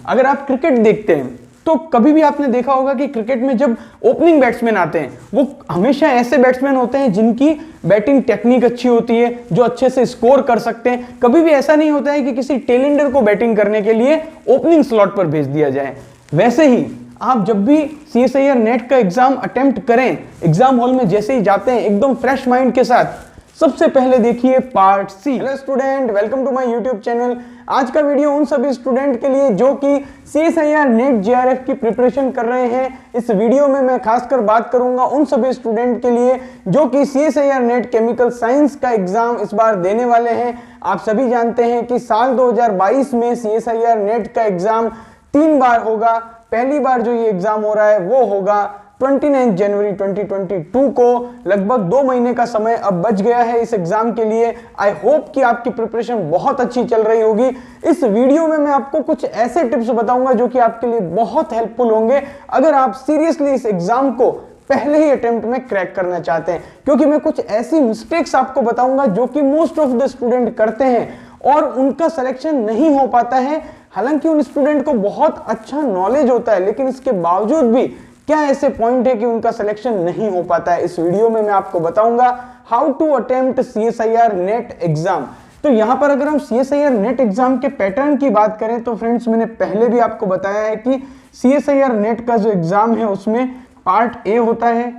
अगर आप क्रिकेट देखते हैं तो कभी भी आपने देखा होगा कि क्रिकेट में जब ओपनिंग बैट्समैन आते हैं वो हमेशा ऐसे बैट्समैन होते हैं जिनकी बैटिंग टेक्निक अच्छी होती है, जो अच्छे से स्कोर कर सकते हैं। कभी भी ऐसा नहीं होता है कि किसी टेलेंडर को बैटिंग करने के लिए ओपनिंग स्लॉट पर भेज दिया जाए। वैसे ही आप जब भी CSIR नेट का एग्जाम अटेम्प्ट करें, एग्जाम हॉल में जैसे ही जाते हैं एकदम फ्रेश माइंड के साथ सबसे पहले देखिए part C. Hello student, welcome to my YouTube channel. आज का वीडियो उन सभी स्टूडेंट के लिए जो कि CSIR नेट JRF की प्रिपरेशन कर रहे हैं। इस वीडियो में मैं खासकर बात करूंगा उन सभी स्टूडेंट के लिए जो कि CSIR नेट केमिकल साइंस का एग्जाम इस बार देने वाले हैं। आप सभी जानते हैं कि साल 2022 में CSIR नेट का एग्जाम 3 बार होगा। पहली बार जो ये एग्जाम हो रहा है वो होगा 29 जनवरी 2022 को। लगभग 2 महीने का समय अब बच गया है इस एग्जाम के लिए। आई होप कि आपकी प्रिपरेशन बहुत अच्छी चल रही होगी। इस वीडियो में मैं आपको कुछ ऐसे टिप्स बताऊंगा जो कि आपके लिए बहुत हेल्पफुल होंगे अगर आप सीरियसली इस एग्जाम को पहले ही अटेम्प्ट में क्रैक करना चाहते हैं, क्योंकि मैं कुछ ऐसी मिस्टेक्स आपको बताऊंगा जो कि मोस्ट ऑफ द स्टूडेंट करते हैं और उनका सिलेक्शन नहीं हो पाता है। हालांकि उन स्टूडेंट को बहुत अच्छा नॉलेज होता है, लेकिन इसके बावजूद भी क्या ऐसे पॉइंट है कि उनका सिलेक्शन नहीं हो पाता है। इस वीडियो में मैं आपको बताऊंगा how to attempt CSIR NET exam. तो यहां पर अगर हम CSIR नेट एग्जाम के पैटर्न की बात करें तो फ्रेंड्स, मैंने पहले भी आपको बताया है कि CSIR नेट का जो एग्जाम है उसमें पार्ट ए होता है,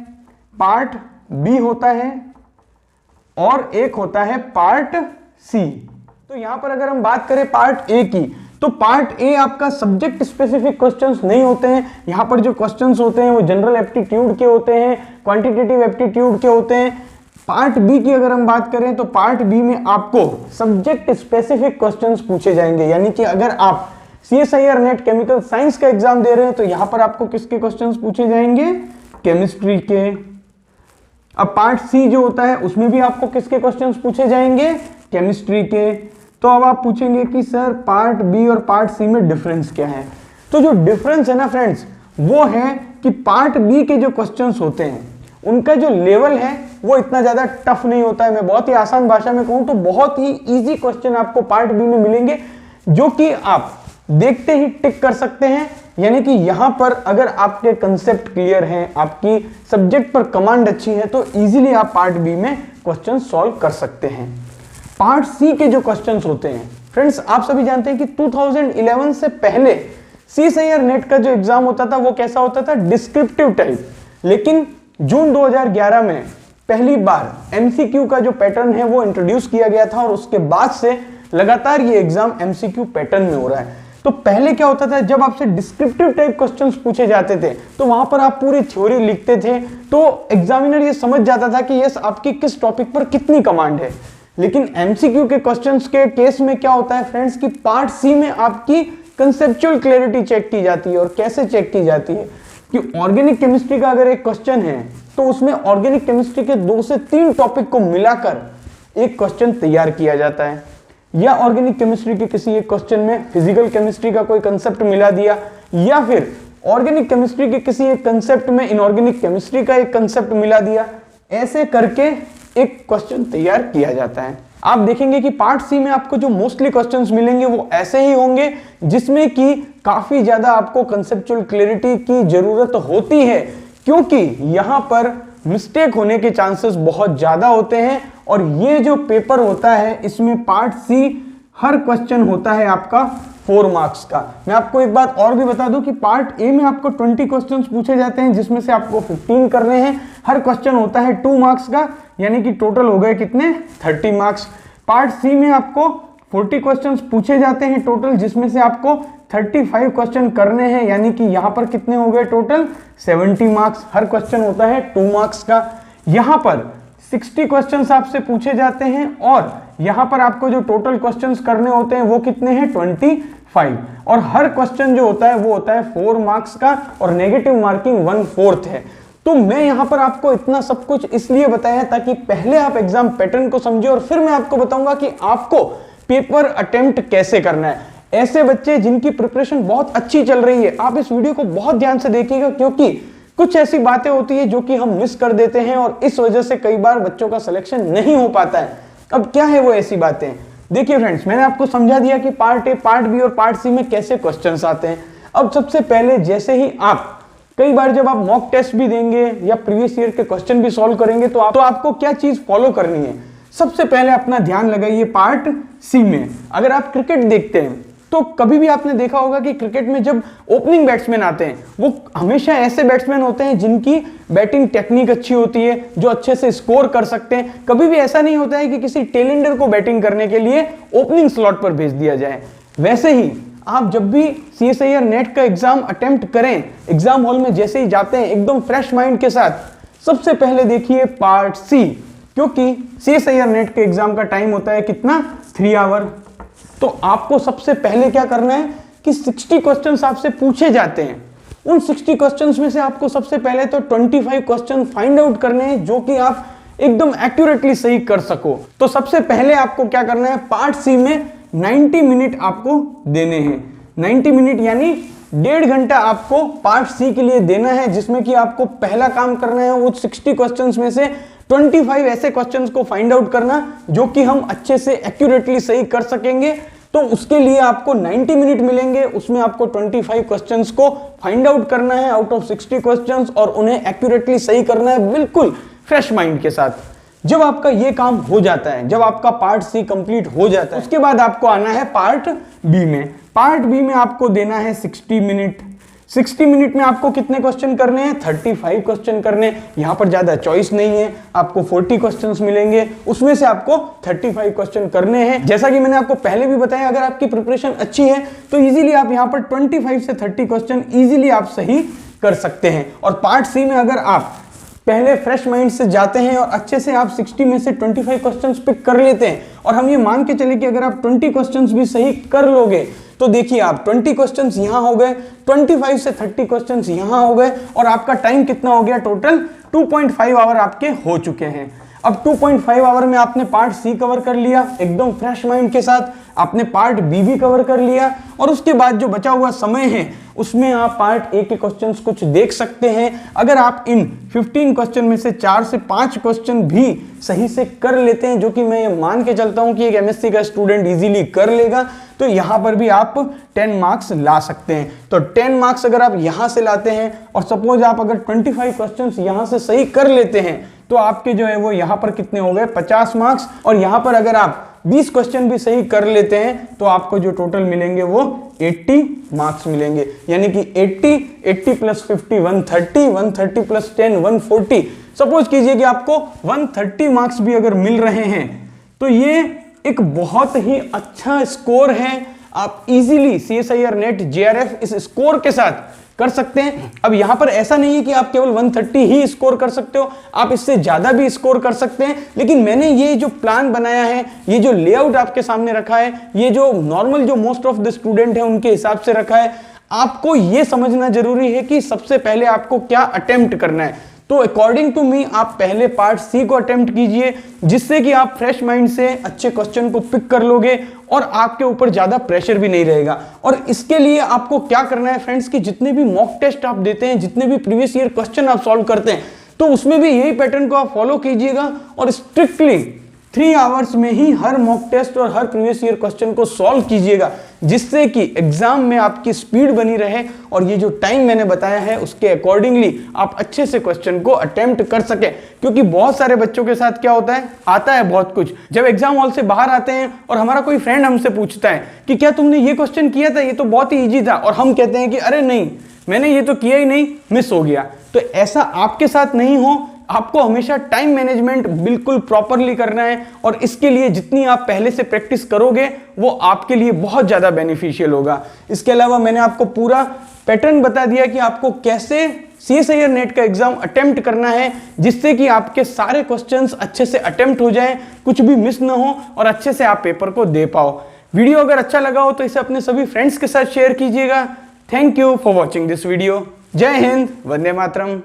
पार्ट बी होता है और एक होता है पार्ट सी। तो यहां पर अगर हम बात करें पार्ट ए की, तो पार्ट ए आपका सब्जेक्ट स्पेसिफिक क्वेश्चंस नहीं होते हैं। यहां पर जो क्वेश्चंस होते हैं वो जनरल एप्टीट्यूड के होते हैं, क्वांटिटेटिव एप्टीट्यूड के होते हैं। पार्ट बी की अगर हम बात करें तो पार्ट बी में आपको सब्जेक्ट स्पेसिफिक क्वेश्चंस पूछे जाएंगे। यानी कि अगर आप CSIR नेट केमिकल साइंस का एग्जाम दे रहे हैं तो यहां पर आपको किसके क्वेश्चंस पूछे जाएंगे? केमिस्ट्री के। अब पार्ट सी जो होता है उसमें भी आपको किसके क्वेश्चंस पूछे जाएंगे? केमिस्ट्री के। तो अब आप पूछेंगे कि सर पार्ट बी और पार्ट सी में डिफरेंस क्या है? तो जो डिफरेंस है ना फ्रेंड्स, वो है कि पार्ट बी के जो क्वेश्चंस होते हैं उनका जो लेवल है वो इतना ज्यादा टफ नहीं होता है। मैं बहुत ही आसान भाषा में कहूं तो बहुत ही इजी क्वेश्चन आपको पार्ट बी में मिलेंगे जो कि आप देखते ही टिक कर सकते हैं। यानी कि यहां पर अगर आपके कंसेप्ट क्लियर हैं, आपकी सब्जेक्ट पर कमांड अच्छी है, तो इजीली आप पार्ट बी में क्वेश्चन सॉल्व कर सकते हैं। पार्ट सी के जो क्वेश्चंस होते हैं फ्रेंड्स, आप सभी जानते हैं कि 2011 से पहले CSIR नेट का जो एग्जाम होता था वो कैसा होता था? Descriptive type. लेकिन जून 2011 में पहली बार MCQ का जो पैटर्न है वो इंट्रोड्यूस किया गया था और उसके बाद से लगातार ये एग्जाम MCQ पैटर्न में हो रहा है। तो पहले क्या होता था, जब आपसे डिस्क्रिप्टिव टाइप क्वेश्चंस पूछे जाते थे तो वहां पर आप पूरी थ्योरी लिखते थे, तो एग्जामिनर ये समझ जाता था कि यस आपकी किस टॉपिक पर कितनी कमांड है। लेकिन MCQ के क्वेश्चंस के केस में क्या होता है फ्रेंड्स कि पार्ट सी में आपकी कंसेप्चुअल क्लैरिटी चेक की जाती है। और कैसे चेक की जाती है कि ऑर्गेनिक केमिस्ट्री का अगर एक क्वेश्चन है तो उसमें ऑर्गेनिक केमिस्ट्री के 2 से 3 टॉपिक को मिलाकर एक क्वेश्चन तैयार किया जाता है। या ऑर्गेनिक केमिस्ट्री के किसी एक क्वेश्चन में फिजिकल केमिस्ट्री का कोई कंसेप्ट मिला दिया, या फिर ऑर्गेनिक केमिस्ट्री के किसी एक कंसेप्ट में इनऑर्गेनिक केमिस्ट्री का एक कंसेप्ट मिला दिया। ऐसे करके एक क्वेश्चन तैयार किया जाता है। आप देखेंगे कि पार्ट सी में आपको जो मोस्टली क्वेश्चंस मिलेंगे वो ऐसे ही होंगे जिसमें कि काफी ज्यादा आपको कंसेप्चुअल क्लैरिटी की जरूरत होती है, क्योंकि यहां पर मिस्टेक होने के चांसेस बहुत ज्यादा होते हैं। और ये जो पेपर होता है इसमें पार्ट सी हर क्वेश्चन होता है आपका 4 मार्क्स का। मैं आपको एक बात और भी बता दूं कि पार्ट ए में आपको 20 क्वेश्चंस पूछे जाते हैं जिसमें से आपको 15 करने हैं। हर क्वेश्चन होता है 2 मार्क्स का, यानी कि टोटल हो गए कितने? 30 मार्क्स। पार्ट सी में आपको 40 क्वेश्चंस पूछे जाते हैं टोटल, जिसमें से आपको 35 क्वेश्चन करने हैं, यानी कि यहां पर कितने हो गए टोटल? 70 मार्क्स। हर क्वेश्चन होता है 2 मार्क्स का। यहां पर 60 क्वेश्चंस आपसे पूछे जाते हैं और यहां पर आपको जो टोटल क्वेश्चंस करने होते हैं वो कितने हैं? 25। और हर क्वेश्चन जो होता है वो होता है 4 मार्क्स का और नेगेटिव मार्किंग 1/4 है। तो मैं यहां पर आपको इतना सब कुछ इसलिए बताया ताकि पहले आप एग्जाम पैटर्न को समझे और फिर मैं आपको बताऊंगा कि आपको पेपर अटेम्प्ट कैसे करना है। ऐसे बच्चे जिनकी प्रिपरेशन बहुत अच्छी चल रही है, आप इस वीडियो को बहुत ध्यान से देखिएगा, क्योंकि कुछ ऐसी बातें होती है जो कि हम मिस कर देते हैं और इस वजह से कई बार बच्चों का सिलेक्शन नहीं हो पाता है। अब क्या है वो ऐसी बातें? देखिए फ्रेंड्स, मैंने आपको समझा दिया कि पार्ट ए, पार्ट बी और पार्ट सी में कैसे क्वेश्चंस आते हैं। अब सबसे पहले जैसे ही आप कई बार जब आप मॉक टेस्ट भी देंगे या प्रीवियस ईयर के क्वेश्चन भी सॉल्व करेंगे तो आपको क्या चीज फॉलो करनी है। सबसे पहले अपना ध्यान लगाइए पार्ट सी में। अगर आप क्रिकेट देखते हैं तो कभी भी आपने देखा होगा कि क्रिकेट में जब ओपनिंग बैट्समैन आते हैं वो हमेशा ऐसे बैट्समैन होते हैं जिनकी बैटिंग टेक्निक अच्छी होती है, जो अच्छे से स्कोर कर सकते हैं। कभी भी ऐसा नहीं होता है कि किसी टेलेंडर को बैटिंग करने के लिए ओपनिंग स्लॉट पर भेज दिया जाए। वैसे ही आप जब भी CSIR नेट का एग्जाम अटेम्प्ट करें, एग्जाम हॉल में जैसे ही जाते हैं एकदम फ्रेश माइंड के साथ सबसे पहले देखिए पार्ट सी, क्योंकि CSIR नेट के एग्जाम का टाइम होता है कितना, 3 आवर। तो आपको सबसे पहले क्या करना है कि 60 क्वेश्चंस आपसे पूछे जाते हैं। उन 60 क्वेश्चंस में से आपको सबसे पहले तो 25 क्वेश्चन फाइंड आउट करने हैं जो कि आप एकदम एक्यूरेटली सही कर सको। तो सबसे पहले आपको क्या करना है, पार्ट सी में 90 मिनट आपको देने हैं। 90 मिनट यानी 1.5 घंटा आपको पार्ट सी के लिए देना है, जिसमें कि आपको पहला काम करना है वो 60 क्वेश्चंस में से 25 ऐसे क्वेश्चंस को फाइंड आउट करना जो कि हम अच्छे से एक्यूरेटली सही कर सकेंगे। तो उसके लिए आपको 90 मिनट मिलेंगे, उसमें आपको 25 क्वेश्चंस को फाइंड आउट करना है आउट ऑफ 60 क्वेश्चंस और उन्हें एक्यूरेटली सही करना है बिल्कुल फ्रेश माइंड के साथ। जब आपका ये काम हो जाता है, जब आपका पार्ट सी कंप्लीट हो जाता है, उसके बाद आपको आना है पार्ट बी में। पार्ट बी में आपको देना है 60 मिनट। 60 मिनट में आपको कितने क्वेश्चन करने हैं, 35 क्वेश्चन करने। यहां पर ज्यादा चॉइस नहीं है, आपको 40 क्वेश्चंस मिलेंगे, उसमें से आपको 35 क्वेश्चन करने हैं। जैसा कि मैंने आपको पहले भी बताया, अगर आपकी प्रिपरेशन अच्छी है तो इजीली आप यहां पर 25 से 30 क्वेश्चन इजीली आप सही कर सकते हैं। और पार्ट सी में अगर आप पहले फ्रेश माइंड से जाते हैं और अच्छे से आप 60 में से 25 क्वेश्चंस पिक कर लेते हैं, और हम ये मान के चले कि अगर आप 20 क्वेश्चंस भी सही कर लोगे तो देखिए आप 20 क्वेश्चंस यहां हो गए, 25 से 30 क्वेश्चंस यहां हो गए, और आपका टाइम कितना हो गया, टोटल 2.5 आवर आपके हो चुके हैं। अब 2.5 आवर में आपने पार्ट सी कवर कर लिया एकदम फ्रेश माइंड के साथ, आपने पार्ट बी भी कवर कर लिया, और उसके बाद जो बचा हुआ समय है उसमें आप पार्ट ए के क्वेश्चंस कुछ देख सकते हैं। अगर आप इन 15 क्वेश्चन में से 4 से 5 क्वेश्चन भी सही से कर लेते हैं, जो कि मैं ये मान के चलता हूं कि एक MSc का स्टूडेंट इजीली कर लेगा, तो यहां पर भी आप 10 मार्क्स ला सकते हैं। तो 10 मार्क्स अगर आप यहां से लाते हैं और सपोज आप अगर 25 क्वेश्चंस यहां से सही कर लेते हैं तो आपके जो है वो यहां पर कितने हो गए, 50 मार्क्स। और यहां पर अगर आप 20 क्वेश्चन भी सही कर लेते हैं तो आपको जो टोटल मिलेंगे वो 80 मार्क्स मिलेंगे। यानी कि 80 प्लस 50 130, 130 प्लस 10 140। सपोज कीजिए कि आपको 130 मार्क्स भी अगर मिल रहे हैं तो ये एक बहुत ही अच्छा स्कोर है। आप इजीली CSIR नेट JRF इस स्कोर के साथ कर सकते हैं। अब यहां पर ऐसा नहीं है कि आप केवल 130 ही स्कोर कर सकते हो, आप इससे ज्यादा भी स्कोर कर सकते हैं। लेकिन मैंने ये जो प्लान बनाया है, ये जो लेआउट आपके सामने रखा है, ये जो नॉर्मल जो मोस्ट ऑफ द स्टूडेंट है उनके हिसाब से रखा है। आपको ये समझना जरूरी है कि सबसे पहले आपको क्या अटेम्प्ट करना है। तो अकॉर्डिंग टू मी आप पहले पार्ट सी को अटेम्प्ट कीजिए, जिससे कि आप फ्रेश माइंड से अच्छे क्वेश्चन को पिक कर लोगे और आपके ऊपर ज्यादा प्रेशर भी नहीं रहेगा। और इसके लिए आपको क्या करना है फ्रेंड्स कि जितने भी मॉक टेस्ट आप देते हैं, जितने भी प्रीवियस ईयर क्वेश्चन आप सॉल्व करते हैं, तो उसमें भी यही पैटर्न को आप फॉलो कीजिएगा और स्ट्रिक्टली 3 आवर्स में ही हर मॉक टेस्ट और हर प्रीवियस ईयर क्वेश्चन को सॉल्व कीजिएगा, जिससे कि एग्जाम में आपकी स्पीड बनी रहे और ये जो टाइम मैंने बताया है उसके अकॉर्डिंगली आप अच्छे से क्वेश्चन को अटेम्प्ट कर सके। क्योंकि बहुत सारे बच्चों के साथ क्या होता है, आता है बहुत कुछ, जब एग्जाम हॉल से बाहर आते हैं और हमारा कोई फ्रेंड हमसे पूछता है कि क्या तुमने ये क्वेश्चन किया था, ये तो बहुत ही ईजी था, और हम कहते हैं कि अरे नहीं मैंने ये तो किया ही नहीं, मिस हो गया। तो ऐसा आपके साथ नहीं हो, आपको हमेशा टाइम मैनेजमेंट बिल्कुल प्रॉपरली करना है, और इसके लिए जितनी आप पहले से प्रैक्टिस करोगे वो आपके लिए बहुत ज्यादा बेनिफिशियल होगा। इसके अलावा मैंने आपको पूरा पैटर्न बता दिया कि आपको कैसे CSIR नेट का एग्जाम अटेम्प्ट करना है, जिससे कि आपके सारे क्वेश्चंस अच्छे से अटेम्प्ट हो जाएं, कुछ भी मिस ना हो और अच्छे से आप पेपर को दे पाओ। वीडियो अगर अच्छा लगा हो तो इसे अपने सभी फ्रेंड्स के साथ शेयर कीजिएगा। Thank you for watching this video. जय हिंद, वंदे मातरम।